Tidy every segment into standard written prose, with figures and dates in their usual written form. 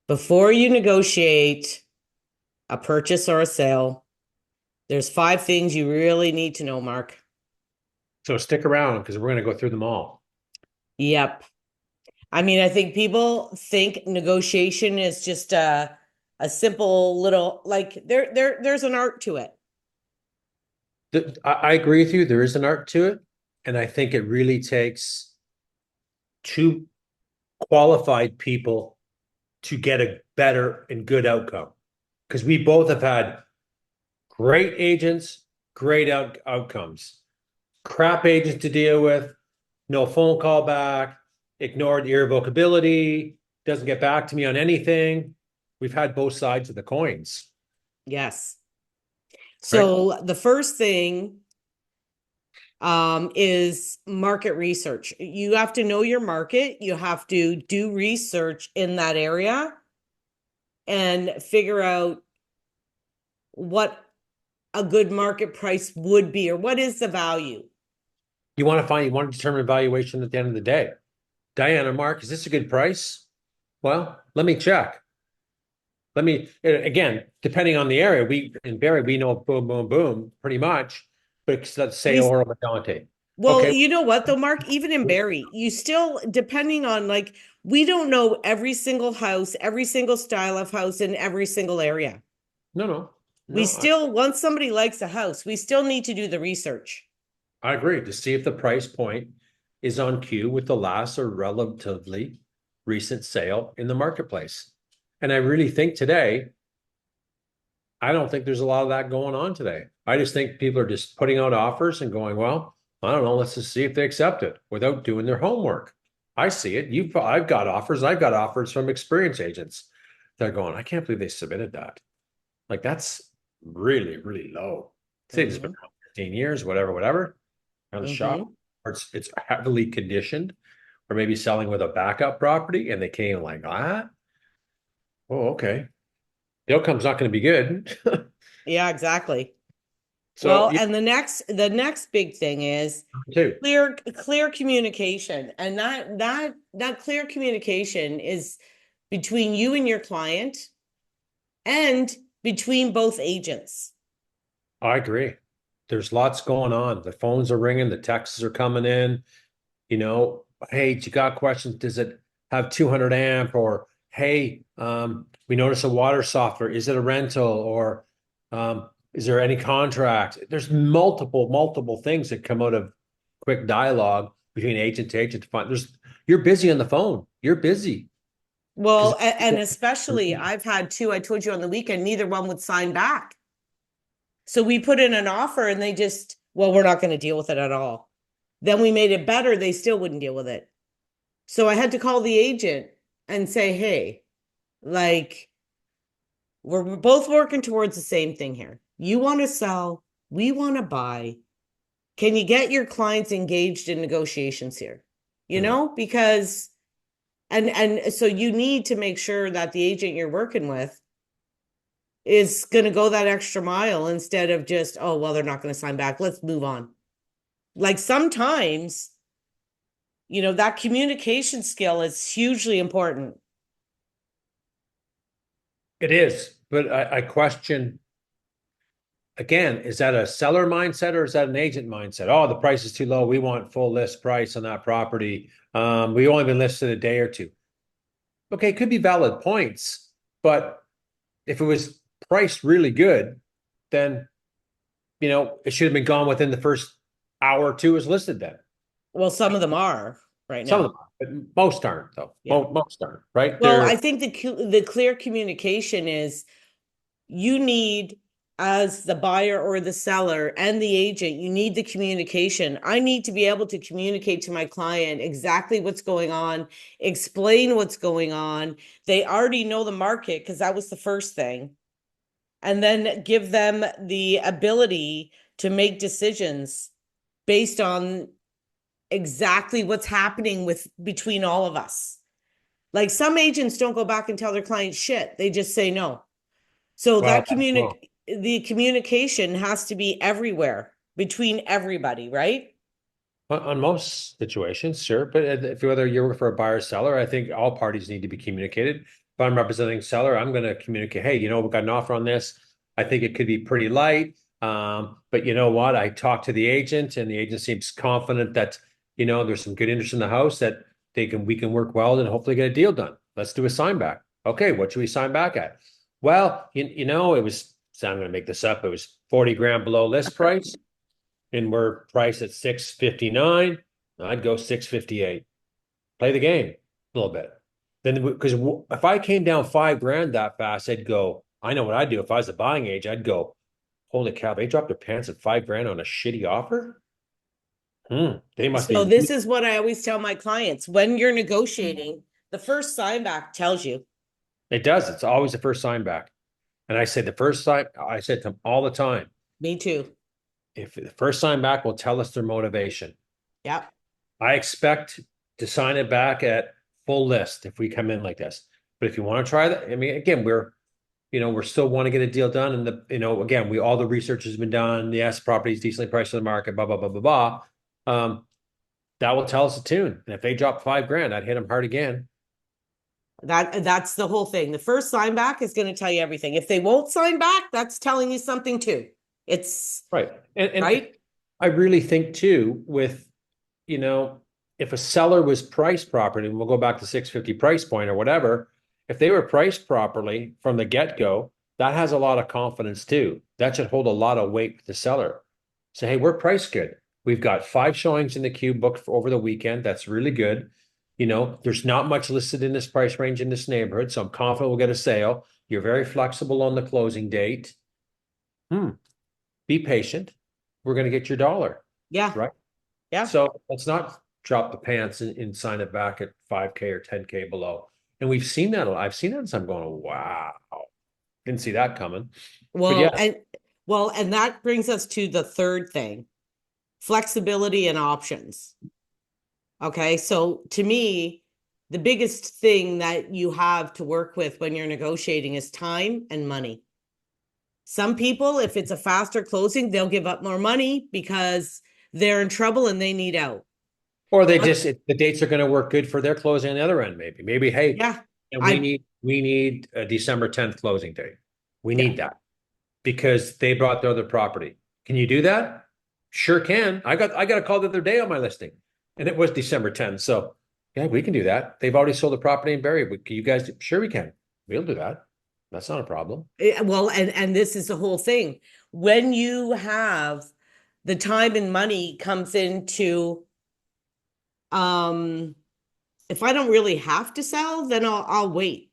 Before you negotiate a purchase or a sale, there's 5 things you really need to know, Mark. So stick around because we're going to go through them all. Yep. I mean, I think people think negotiation is just a simple little like there's an art to it. I agree with you. There is an art to it. And I think it really takes two qualified people to get a better and good outcome. Because we both have had great agents, great outcomes, crap agents to deal with, no phone call back, ignored the irrevocability, doesn't get back to me on anything. We've had both sides of the coins, Yes. right? So the first thing is market research. You have to know your market. You have to do research in that area and figure out what a good market price would be or what is the value. You want to determine valuation at the end of the day. Diana, Mark, is this a good price? Well, let me check. Let me again, depending on the area, we in Barrie, we know boom, boom, boom, pretty much. But let's say We Oro Medante. Well, Okay, you know what though, Mark, even in Barrie, you still, depending on like, we don't know every single house, every single style of house in every single area. no, no, We no. still, once somebody likes a house, we still need to do the research. I agree to see if the price point is on cue with the last or relatively recent sale in the marketplace. And I really think today, I don't think there's a lot of that going on today. I just think people are just putting out offers and going, well, I don't know, let's just see if they accept it without doing their homework. I see it. I've got offers. I've got offers from experienced agents. They're going, I can't believe they submitted that. Like that's really, really low. Say it's been Hmm. 15 years, whatever, whatever. On the shop, Hmm. or it's heavily conditioned, or maybe selling with a backup property, and they came like, ah, oh, okay. The outcome's not going to be good. Yeah, exactly. So Well, yeah, and the next big thing is too. clear communication. And that clear communication is between you and your client and between both agents. I agree. There's lots going on. The phones are ringing, the texts are coming in. Hey, you got questions? Does it have 200 amp? Or hey, we notice a water softener. Is it a rental? Or is there any contract? There's multiple things that come out of quick dialogue between agent to agent to find. You're busy on the phone. You're busy because Well, and especially I've had two, I told you on the weekend, neither one would sign back. So we put in an offer and they just, well, we're not going to deal with it at all. Then we made it better, they still wouldn't deal with it. So I had to call the agent and say, hey, like, we're both working towards the same thing here. You want to sell, we want to buy. Can you get your clients engaged in negotiations here? Mhm. Because and so you need to make sure that the agent you're working with is going to go that extra mile instead of just, oh, well, they're not going to sign back. Let's move on. Like sometimes, that communication skill is hugely important. It is, but I question again, is that a seller mindset or is that an agent mindset? Oh, the price is too low. We want full list price on that property. We only been listed a day or two. Okay, it could be valid points, but if it was priced really good, then it should have been gone within the first hour or two it was listed then. Well, some of them are right Some of now. them are, but most aren't though. Yeah. Most aren't, right? Well, I They're think the clear communication is you need, as the buyer or the seller and the agent, you need the communication. I need to be able to communicate to my client exactly what's going on, explain what's going on. They already know the market because that was the first thing. And then give them the ability to make decisions based on exactly what's happening with between all of us. Like some agents don't go back and tell their clients shit. They just say no. So well, that the communication has to be everywhere between everybody, right? on most situations, sure. But if whether you're for a buyer or seller, I think all parties need to be communicated. if I'm representing seller, I'm going to communicate, hey, we got an offer on this. I think it could be pretty light. But you know what? I talked to the agent and the agent seems confident that, there's some good interest in the house that we can work well and hopefully get a deal done. Let's do a sign back. Okay, what should we sign back at? Well, it was, so I'm going to make this up. It was 40 grand below list price and we're priced at 659. I'd go 658. Play the game a little bit. Then, because if I came down 5 grand that fast, I'd go, I know what I'd do. If I was the buying age, I'd go, holy cow, they dropped their pants at 5 grand on a shitty offer. They must So be. this is what I always tell my clients. When you're negotiating, the first sign back tells you. It does. It's always the first sign back. And I say the first sign, I said to them all the time, Me too. if the first sign back will tell us their motivation. Yep. I expect to sign it back at full list if we come in like this. But if you want to try that, I mean, again, we're still want to get a deal done. And again, all the research has been done. Yes, property is decently priced in the market, blah, blah, blah, blah, blah. That will tell us a tune. And if they drop 5 grand, I'd hit them hard again. That's the whole thing. The first sign back is going to tell you everything. If they won't sign back, that's telling you something too. It's right. And right. I really think too, with, if a seller was priced properly, and we'll go back to 650 price point or whatever, if they were priced properly from the get-go, that has a lot of confidence too. That should hold a lot of weight with the seller. Say, hey, we're priced good. We've got 5 showings in the queue booked for over the weekend. That's really good. There's not much listed in this price range in this neighborhood, so I'm confident we'll get a sale. You're very flexible on the closing date. Be patient. We're going to get your dollar. Yeah. Right. Yeah. So let's not drop the pants and sign it back at 5K or 10K below. And we've seen that. I've seen that. And so I'm going, wow, didn't see that coming. Well, and that brings us to the third thing, flexibility and options. Okay. So to me, the biggest thing that you have to work with when you're negotiating is time and money. Some people, if it's a faster closing, they'll give up more money because they're in trouble and they need out. Or the dates are going to work good for their closing on the other end, maybe, hey, yeah, and we need a December 10th closing date. We need that because they bought the other property. Can you do that? Sure can. I got a call the other day on my listing and it was December 10th. So yeah, we can do that. They've already sold the property in Barrie. Can you guys? Sure, we can. We'll do that. That's not a problem. Well, and this is the whole thing. When you have the time and money comes into, if I don't really have to sell, then I'll wait.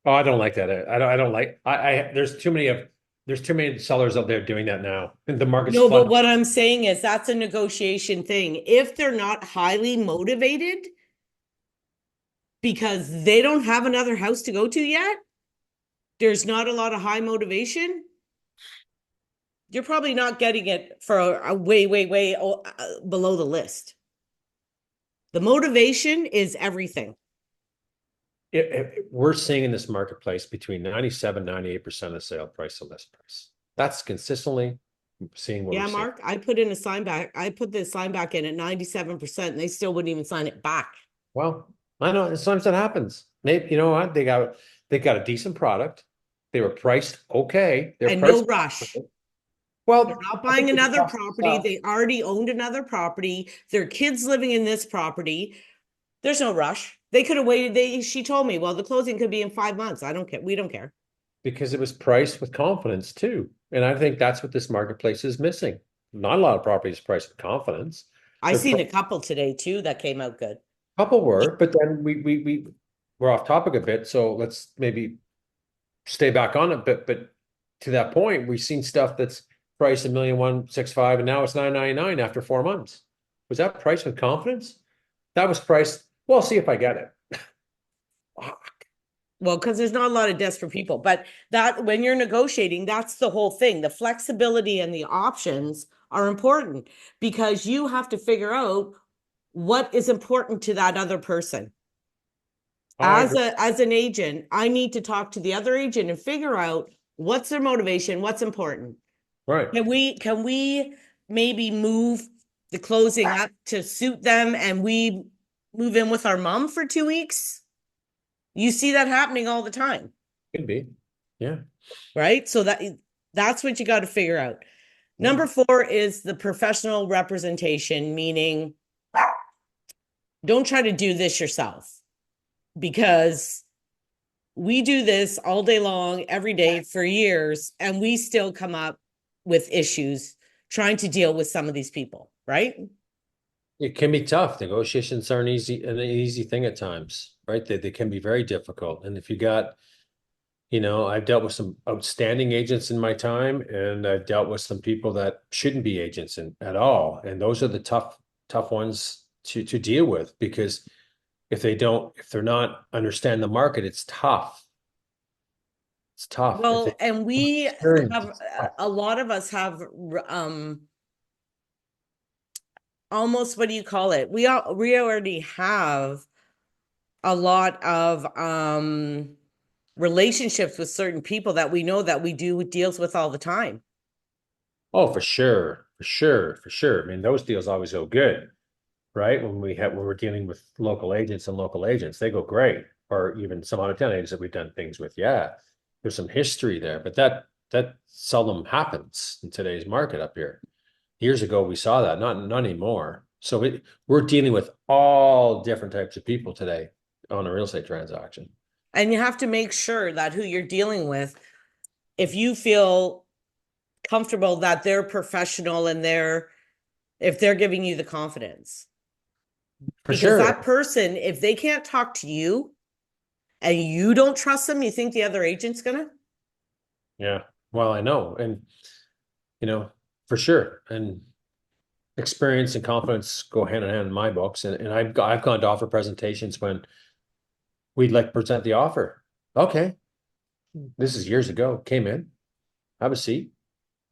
Oh, I don't like that. I don't like. There's too many sellers out there doing that now. The market's No, fun. but what I'm saying is that's a negotiation thing. If they're not highly motivated because they don't have another house to go to yet, there's not a lot of high motivation, you're probably not getting it for a way below the list. The motivation is everything. We're seeing in this marketplace between 97-98% of sale price to list price. That's consistently seeing what we're seeing. Mark, I put in a sign back. I put the sign back in at 97% and they still wouldn't even sign it back. Well, I know sometimes that happens. Maybe, you know what? They got a decent product. They were priced okay. And no rush. Well, they're not buying another property. They already owned another property. Their kids living in this property. There's no rush. They could have waited. She told me, well, the closing could be in 5 months. I don't care. We don't care. Because it was priced with confidence too. And I think that's what this marketplace is missing. Not a lot of properties priced with confidence. I seen a couple today too that came out good. Couple were, but then we're off topic a bit. So let's maybe stay back on it. But to that point, we've seen stuff that's priced $1,165,000 and now it's $999 after 4 months. Was that priced with confidence? That was priced. Well, see if I get it. Well, because there's not a lot of desperate people, but that when you're negotiating, that's the whole thing. The flexibility and the options are important because you have to figure out what is important to that other person. As an agent, I need to talk to the other agent and figure out what's their motivation, what's important. Right. Can we maybe move the closing up to suit them and we move in with our mom for 2 weeks? You see that happening all the time, Could be. Yeah. right? So that's what you got to figure out. Yeah. Number 4 is the professional representation, meaning don't try to do this yourself, because we do this all day long, every day for years, and we still come up with issues trying to deal with some of these people, right? It can be tough. Negotiations aren't an easy thing at times, right? They can be very difficult. And if you got, I've dealt with some outstanding agents in my time, and I've dealt with some people that shouldn't be agents at all. And those are the tough ones to deal with, because if they're not understand the market, it's tough. It's tough. If Well, and we experience, have, it's tough. a lot of us have, almost, what do you call it? We already have a lot of relationships with certain people that we know that we do deals with all the time. Oh, for sure, for sure, for sure. I mean, those deals always go good, right? When we're dealing with local agents, they go great. Or even some out of town agents that we've done things with. Yeah, there's some history there, but that seldom happens in today's market up here. Years ago, we saw that, not anymore. So we're dealing with all different types of people today on a real estate transaction. And you have to make sure that who you're dealing with, if you feel comfortable that they're professional and if they're giving you the confidence. For Because sure. that person, if they can't talk to you and you don't trust them, you think the other agent's gonna? Yeah. Well, I know. And, for sure. And experience and confidence go hand in hand in my books. And I've gone to offer presentations when we'd like to present the offer. Okay. This is years ago. Came in, have a seat.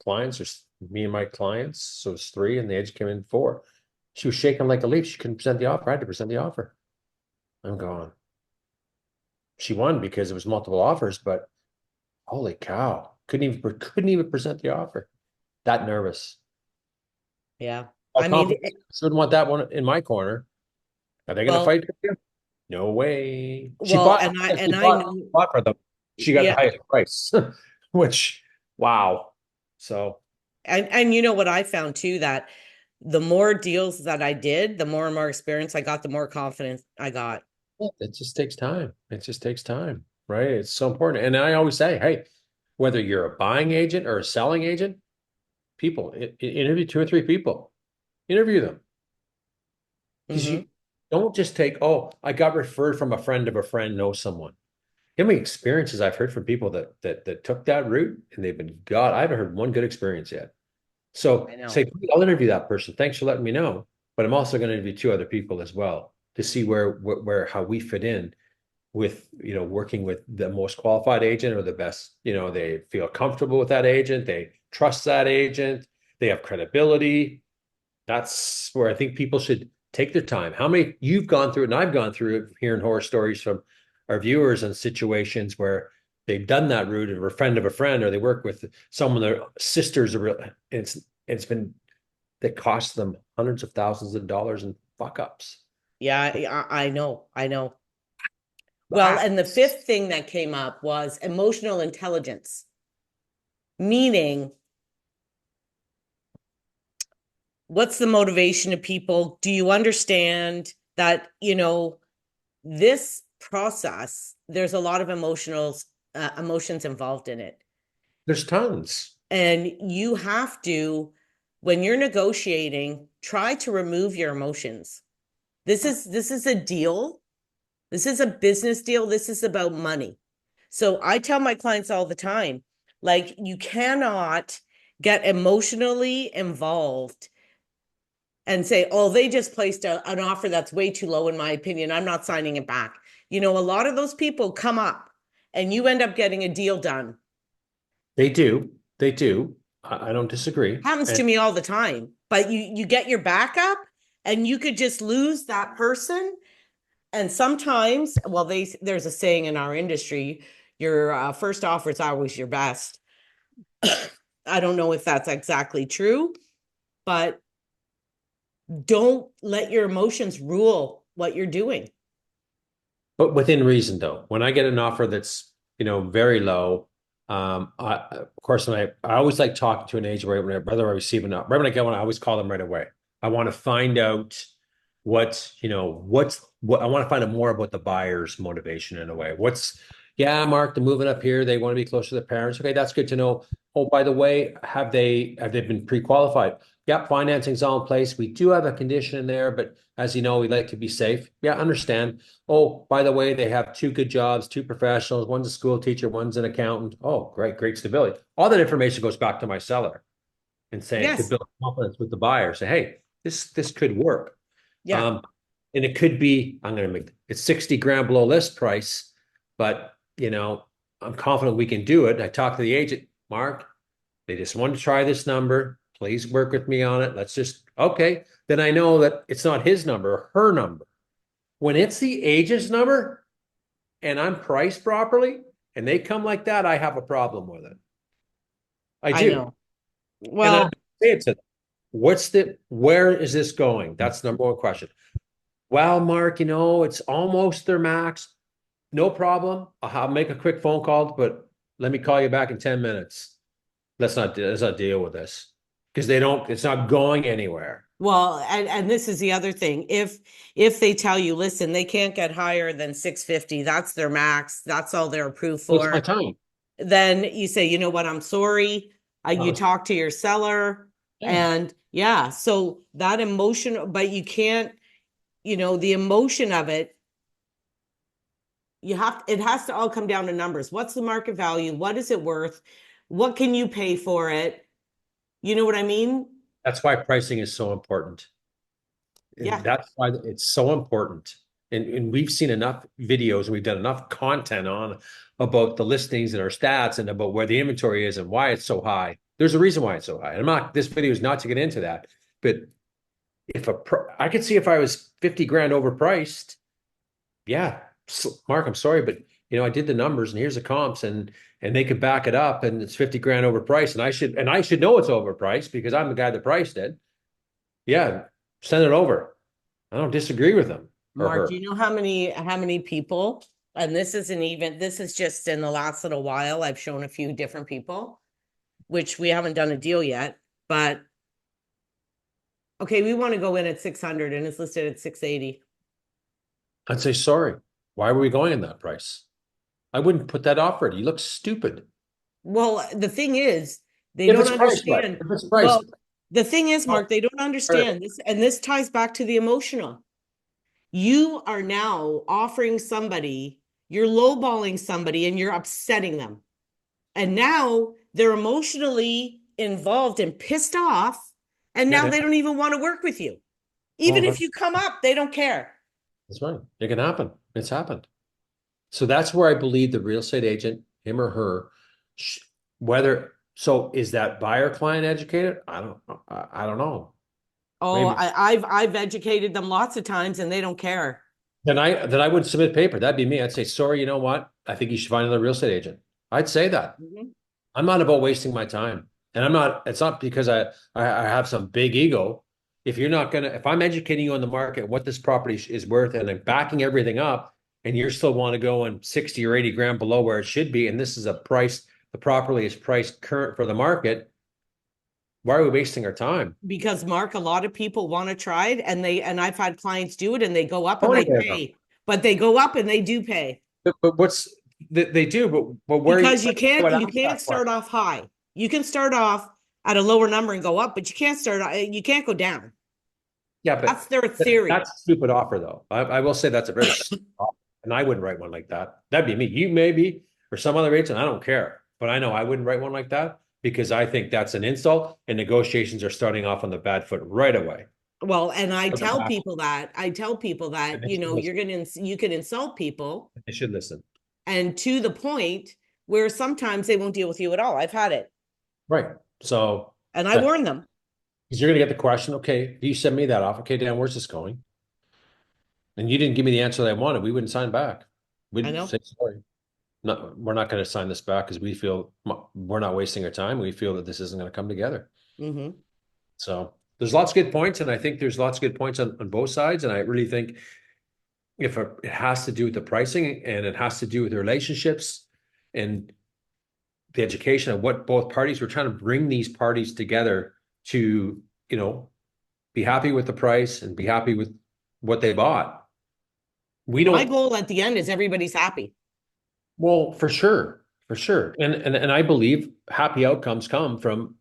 Clients, or me and my clients. So it's 3, and the agent came in 4. She was shaking like a leaf. She couldn't present the offer. I had to present the offer. I'm going. She won because it was multiple offers, but holy cow, couldn't even present the offer. That nervous. Yeah. All I mean, confidence. Shouldn't want that one in my corner. Are they going to well, fight with you? No way. She well, bought. and She I bought, know, bought for them. She got the yeah. highest price, which wow. So And you know what I found too, that the more deals that I did, the more and more experience I got, the more confidence I got. it just takes time. It just takes time, right? It's so important. And I always say, hey, whether you're a buying agent or a selling agent, people interview 2 or 3 people, interview them, because Mm-hmm. you don't just take, oh, I got referred from a friend of a friend knows someone. How many experiences I've heard from people that took that route, and they've been God, I haven't heard one good experience yet. So I know. say, I'll interview that person. Thanks for letting me know. But I'm also going to interview 2 other people as well to see where how we fit in with, working with the most qualified agent or the best, they feel comfortable with that agent, they trust that agent, they have credibility. That's where I think people should take their time. How many you've gone through it, and I've gone through it, hearing horror stories from our viewers on situations where they've done that route, or a friend of a friend, or they work with someone, their sisters are real. It's been that costs them hundreds of thousands of dollars in fuck ups. Yeah, I know. I know. Well, Ah, and the 5th thing that came up was emotional intelligence, meaning what's the motivation of people? Do you understand that, this process, there's a lot of emotions involved in it. there's tons. And you have to, when you're negotiating, try to remove your emotions. This is a deal. This is a business deal. This is about money. So I tell my clients all the time, like, you cannot get emotionally involved and say, oh, they just placed an offer that's way too low, in my opinion, I'm not signing it back. A lot of those people come up and you end up getting a deal done. They do. They do. I don't disagree. Happens And to me all the time. But you get your backup and you could just lose that person. And sometimes, well, there's a saying in our industry, your first offer is always your best. I don't know if that's exactly true, but don't let your emotions rule what you're doing. But within reason, though, when I get an offer that's, very low, of course, I always like talking to an agent whether I receive an offer, right when I get one, I always call them right away. I want to find out what I want to find out more about the buyer's motivation in a way. Yeah, Mark, they're moving up here. They want to be closer to their parents. Okay, that's good to know. Oh, by the way, have they been pre-qualified? Yep, financing's all in place. We do have a condition in there, but as you know, we like to be safe. Yeah, understand. Oh, by the way, they have two good jobs, two professionals. One's a school teacher, one's an accountant. Oh, great, great stability. All that information goes back to my seller and saying to Yes. build confidence with the buyer. Say, hey, this could work. Yeah. Um, and it could be, I'm going to make it's 60 grand below list price, but I'm confident we can do it. I talked to the agent, Mark, they just want to try this number. Please work with me on it. Okay. Then I know that it's not his number, her number. When it's the agent's number and I'm priced properly and they come like that, I have a problem with it. I I do. know. And I Well, say it to them. Where is this going? That's the number one question. Well, Mark, it's almost their max. No problem. I'll make a quick phone call, but let me call you back in 10 minutes. Let's not deal with this because it's not going anywhere. well, and this is the other thing. If they tell you, listen, they can't get higher than 650, that's their max, that's all they're approved What's my for, time? then you say, you know what, I'm sorry. You Oh, talk to your seller, yeah. and yeah, so that emotion, but you can't, the emotion of it, it has to all come down to numbers. What's the market value? What is it worth? What can you pay for it? You know what I mean? That's why pricing is so important. And Yeah. that's why it's so important. And we've seen enough videos, and we've done enough content on about the listings and our stats and about where the inventory is and why it's so high. There's a reason why it's so high. This video is not to get into that, but I could see if I was 50 grand overpriced, yeah, Mark, I'm sorry, but I did the numbers and here's the comps and they could back it up and it's 50 grand overpriced and I should know it's overpriced because I'm the guy that priced it. Yeah, send it over. I don't disagree with them or Mark, do her. you know how many people, and this is just in the last little while, I've shown a few different people, which we haven't done a deal yet, but okay, we want to go in at 600 and it's listed at 680. I'd say, sorry, why were we going in that price? I wouldn't put that offer at you. You look stupid. Well, the thing is, they If don't it's priced right, understand. if it's Well, priced, the thing is, oh, Mark, they don't understand this, and this ties back to the emotional. You are now offering somebody, you're lowballing somebody and you're upsetting them. And now they're emotionally involved and pissed off. And now yeah, they don't even want to work with you. well, Even if you come up, they don't care. that's right. It can happen. It's happened. So that's where I believe the real estate agent, him or her, whether so is that buyer client educated? I don't know. Oh, Maybe I've educated them lots of times and they don't care. then I wouldn't submit paper. That'd be me. I'd say, sorry, you know what? I think you should find another real estate agent. I'd say that. Mhm. I'm not about wasting my time. And it's not because I have some big ego. If I'm educating you on the market, what this property is worth, and I'm backing everything up, and you still want to go on 60 or 80 grand below where it should be, and this is the property is priced current for the market, why are we wasting our time? Because Mark, a lot of people want to try it and I've had clients do it and they go up and Oh, they yeah. pay. But they go up and they do pay. But they do, but where Because you like, can't what you else can't that start off high. You can start off at a lower number and go up, but you can't go down. Yeah, That's but their theory. that's a stupid offer, though. I will say that's a very stupid offer, and I wouldn't write one like that. That'd be me. You maybe or some other agent. I don't care, but I know I wouldn't write one like that because I think that's an insult, and negotiations are starting off on the bad foot right away. Well, and I From the tell back, people that and you can insult people, they should listen. and to the point where sometimes they won't deal with you at all. I've had it, Right. So and I that warn them. because you're gonna get the question, okay, you send me that off. Okay, Dan, where's this going? And you didn't give me the answer that I wanted. We wouldn't sign back. I We'd know. say sorry. No, we're not going to sign this back because we feel we're not wasting our time. We feel that this isn't going to come together. Hmm. So there's lots of good points, and I think there's lots of good points on both sides. And I really think it has to do with the pricing and it has to do with the relationships and the education of what both parties, we're trying to bring these parties together to, be happy with the price and be happy with what they bought. We My don't, goal at the end is everybody's happy. well, for sure, for sure. And I believe happy outcomes come from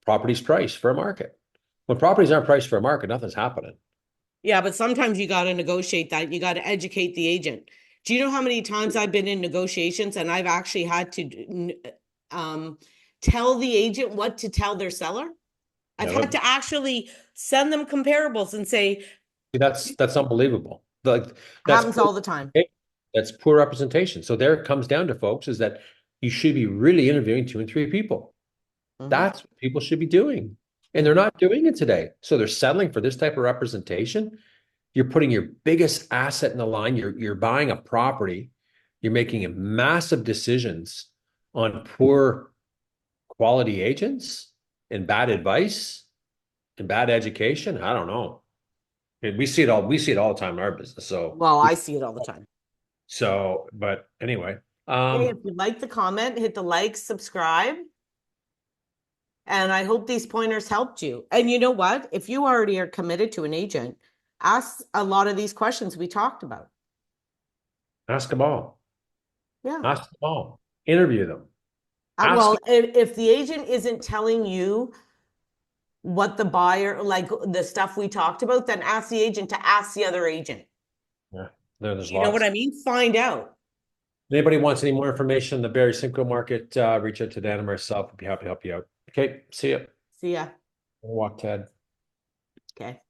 properties priced for a market. When properties aren't priced for a market, nothing's happening. Yeah, but sometimes you got to negotiate that. You got to educate the agent. Do you know how many times I've been in negotiations and I've actually had to tell the agent what to tell their seller? I've Yeah, had to actually send them comparables and say, that's unbelievable. Like that's happens all the time. that's poor representation. So there it comes down to, folks, is that you should be really interviewing 2 and 3 people. Mhm. That's what people should be doing. And they're not doing it today. So they're settling for this type of representation. You're putting your biggest asset in the line. You're buying a property. You're making massive decisions on poor quality agents and bad advice and bad education. I don't know. And we see it all the time in our business. Well, I see it all the time. But anyway, Hey, if you like the comment, hit the like, subscribe. And I hope these pointers helped you. And you know what? If you already are committed to an agent, ask a lot of these questions we talked about. ask them all. Yeah. Ask them all. Interview them. Well, if the agent isn't telling you what the buyer, like the stuff we talked about, then ask the agent to ask the other agent. Yeah, there's You know what lots. I mean? Find out. Anybody wants any more information on the Barrie Simcoe market, reach out to Dan and myself. We'd be happy to help you out. Okay, see ya. See ya. Walk, Ted. Okay.